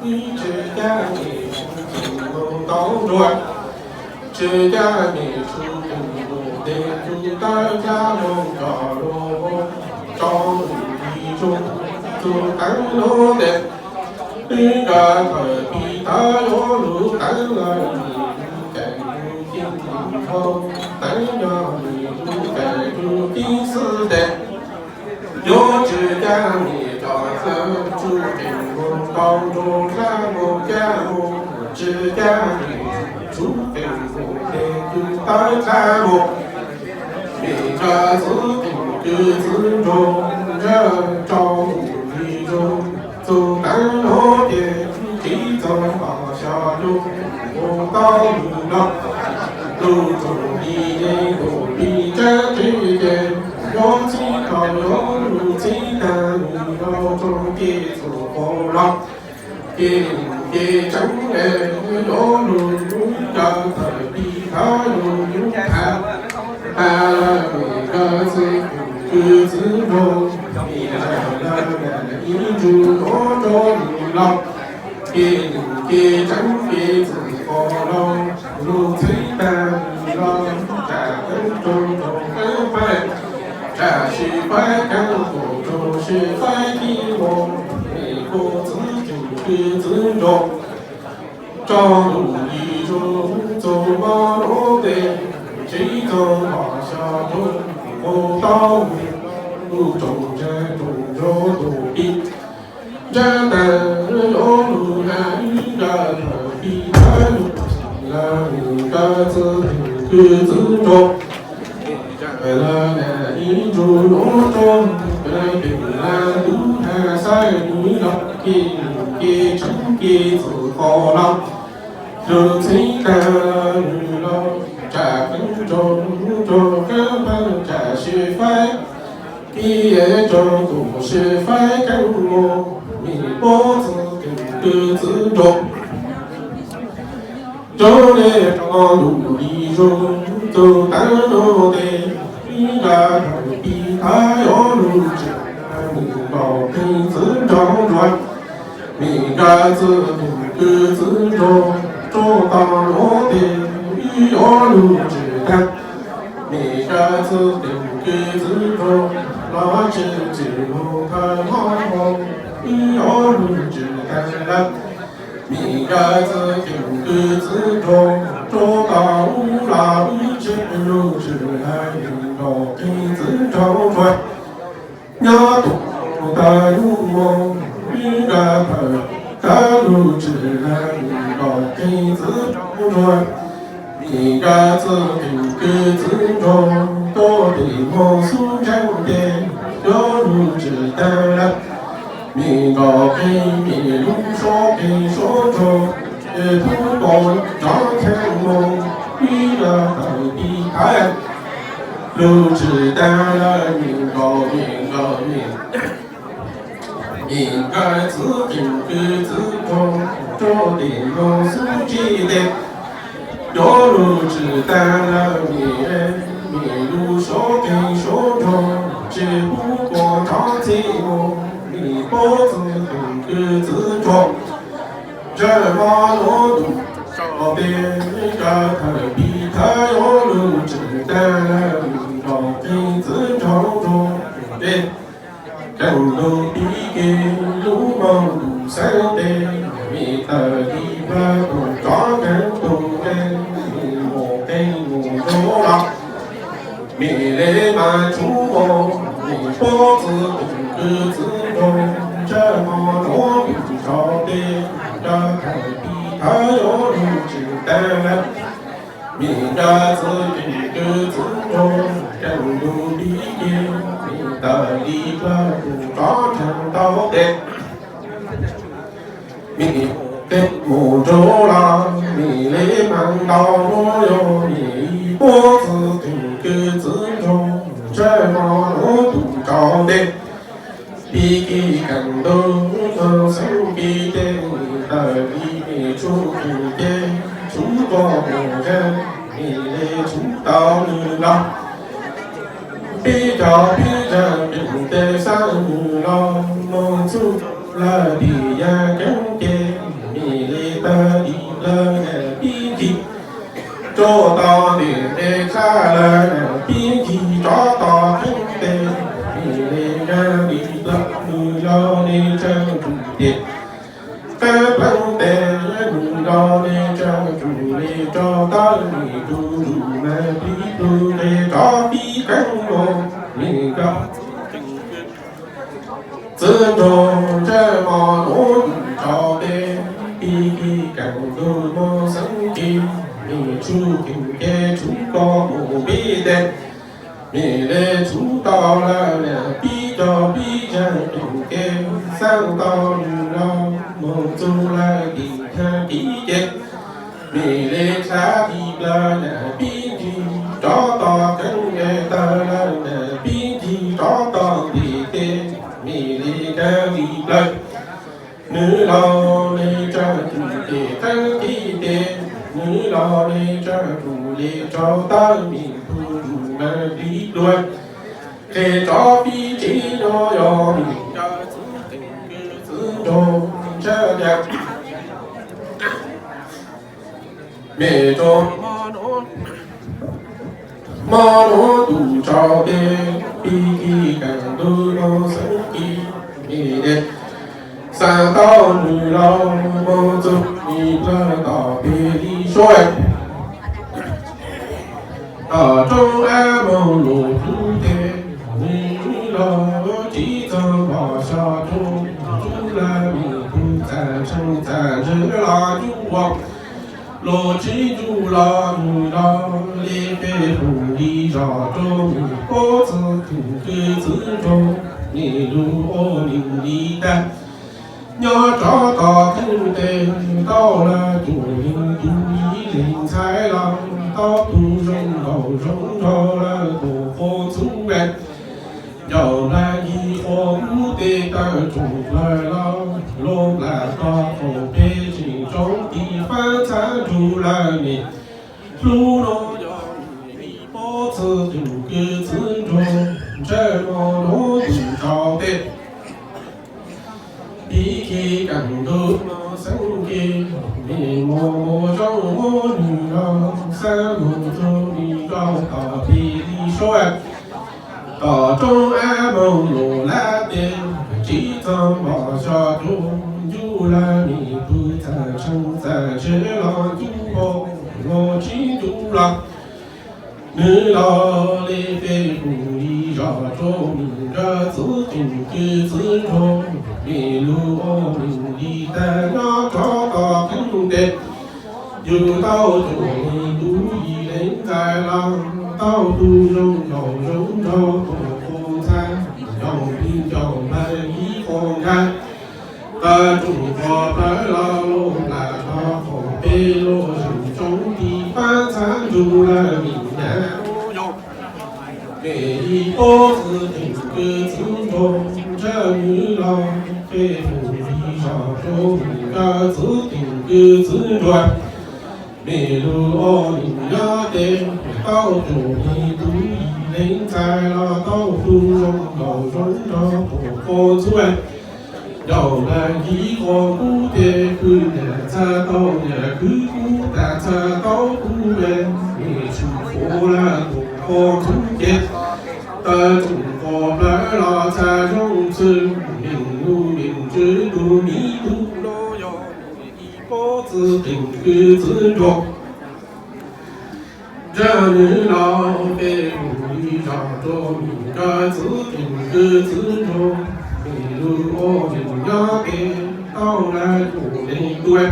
你只家你出门当转，只家你出门得住大家门家路，朝露一中走单路的，你个可比他有路单了你。后，但要你不该住第四代，有只将你找成住进宫当中山木家木，只将你住进宫内住当山木，你这自定各自中，人朝一中，走单路的，地走往下路，我到你了。路中一人路比站之间，有几条有路几单，有中别走后浪，别真人有路让他比他有看，每个字各自中，你一株多种浪，别真别自后浪，路最单。在宫中很快，这是快干活中是快的我，每个自己各自中，朝露一中走马路的，谁走马下中，我到路中这中着土地，这单有路难这土地难路个自各自中，在了那一株路中，跟平安路还在路上，给成给自好了，就最干预了，在分中根本在是非，毕业中都是非跟我，你脖子跟各自中。走来朝路里中，走单路的，一个比他有路子，你高跟子张转，你个子各自中，走当路的，你有路子的，你个子各自中，那只路看好好，你有路子的。你个子跟各自中，做到乌拉一只路是来领导跟自招传，呀多的路梦，你个头的路是来领导跟自招传，你个子跟各自中，多的梦苏城的，有路是的了。你高给你路说给说中，不过张天梦，你的头比开，路只带了你高应该自定各自中，做的有素质的，有路只带了你路说给说中，只不过张天梦。你脖子跟各自中，这马路都少的个他比他有路只带领导跟自招中的，人路比给路忙路三的，你的地方都抓跟都跟，你我跟我做了，你来满足我，你脖子跟各自。这么多比少的，让他比他有路子的，你个自己各自中，人路比你的地方不抓成到的，你的木头啦，你来满到我有你脖子跟各自中，这么多比少的。比起更多的身边的你的里出品的出国人，你的出道你了，比较的山路了，梦出了的眼跟的， ta đi lơ bi chi cho ta để xa lơ bi chi cho ta không để đi ra đi lơ người lo đi chân chủ điện các vấn đề người lo đi chân chủ đi cho ta đi tu mà đi tu để cho bi căng đồ mình gặp tự tròn che mò nốt cho đê đi cảnh đôi mò sáng kim mình chu kim kê chúng có một bi đen mình lê chúng to là bi cho bi chân kim kê sang to lo một chung là đi tha đi chết mình lê xa đi là bi gì cho to cánh nghe ta là bi gì cho to đi tê mi li ca vi lân nữ lo lê cha chủ đề thăng kỳ đề nữ lo lê cha chủ lê cho ta mình tu chủ mà đi luôn kể cho bi chỉ nó yo mình cho tình cứ cho cha đẹp mẹ cho mà nó đủ cho đê bi kỳ càng đôi nó sáng kỳ mi đê sang tao nữ lo mơ dục mi la tao bê đi xoay ở trong em mong lộ thu đê mi lo chỉ cho bỏ cho chung chung là mi tu tàn chân tàn chứ là chung hoặc lộ chỉ chú lo nữ lo lê bê hùng đi rõ cho mi bố tư thỉnh cứ giữ cho mi lu ô mình đi ta nhớ cho tỏ thân tên tao là chủ hình chú ý linh thái lòng tao tu rong đầu rong cho là tổ phô xuống bên dầu là y phô mũ tê ta chủ lời lo lô là to phô bê chỉ trong đi phá trả chủ là mi lu nô yo mi bố tư thỉnh cứ giữ cho chế mô nô tù cho tê ý khi càng đốt nó sáng kia vì mô mô trong mô nữ lo xa mô trong đi cao tỏ đi đi số ạ tỏ trong á mô lộ lá tên chỉ tâm bỏ cho trung du la mi tu thà chân thà chế lo chú mô mô chỉ tu la nữ lo lê phê cùng đi rõ cho mình ra giữ tình cứ giữ cho mi lu ô mình đi ta nó cho tỏ cánh đẹp dù tao chủ tu gì đến tai lòng tao tu rong đầu rong cho tổ phong than dòng pin dòng bay ý phong gan ta chủ phò tới lo lô là ta phò bê lô rừng chống đi phá sáng dù là mình nhà để đi bố tư tình cứ giữ trông cha nữ lo phê phù đi rõ cho mình ca giữ tình cứ giữ đoạt mẹ lu ô mình nhớ tên tao chủ đi tú y lên tai lo tao tu rong đầu rong cho tổ phô xuống đầu là ý có cú tê cứ nhà cha tao nhà cứ cú ta cha tao cú bên mẹ chủ phô là tổ phô thúng chết ta chủ phô lại lo cha rong sư mình lu mình chứ tu mi tu lo yo ý bố tư tình cứ giữ trộm ra nữ lo phê hùng đi rõ cho mình ra giữ tình cứ giữ trộm mình lu ô mình nhớ kê tao là chủ đề đuôi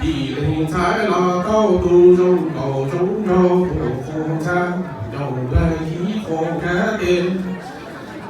đi lên thái lo tao tu rong cầu rong cho tổ phong than dòng là ý phong cá tên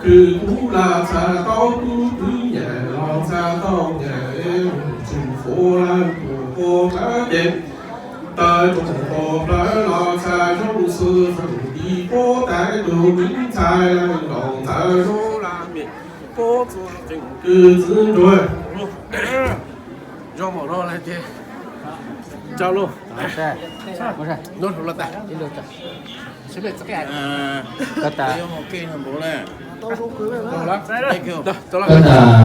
cứ cú là xa tao cú cứ nhà lo xa tao nhà em thành phố là tổ phố cá tên ta trùng phò lại lo xa trong sư phần đi phố tại đồ minh thái là lòng thái đô là miền phố tình cứ giữ đuôi cho một lo lại thế chào luôn luôn là tại đi được sẽ bị cái Kata. Đó,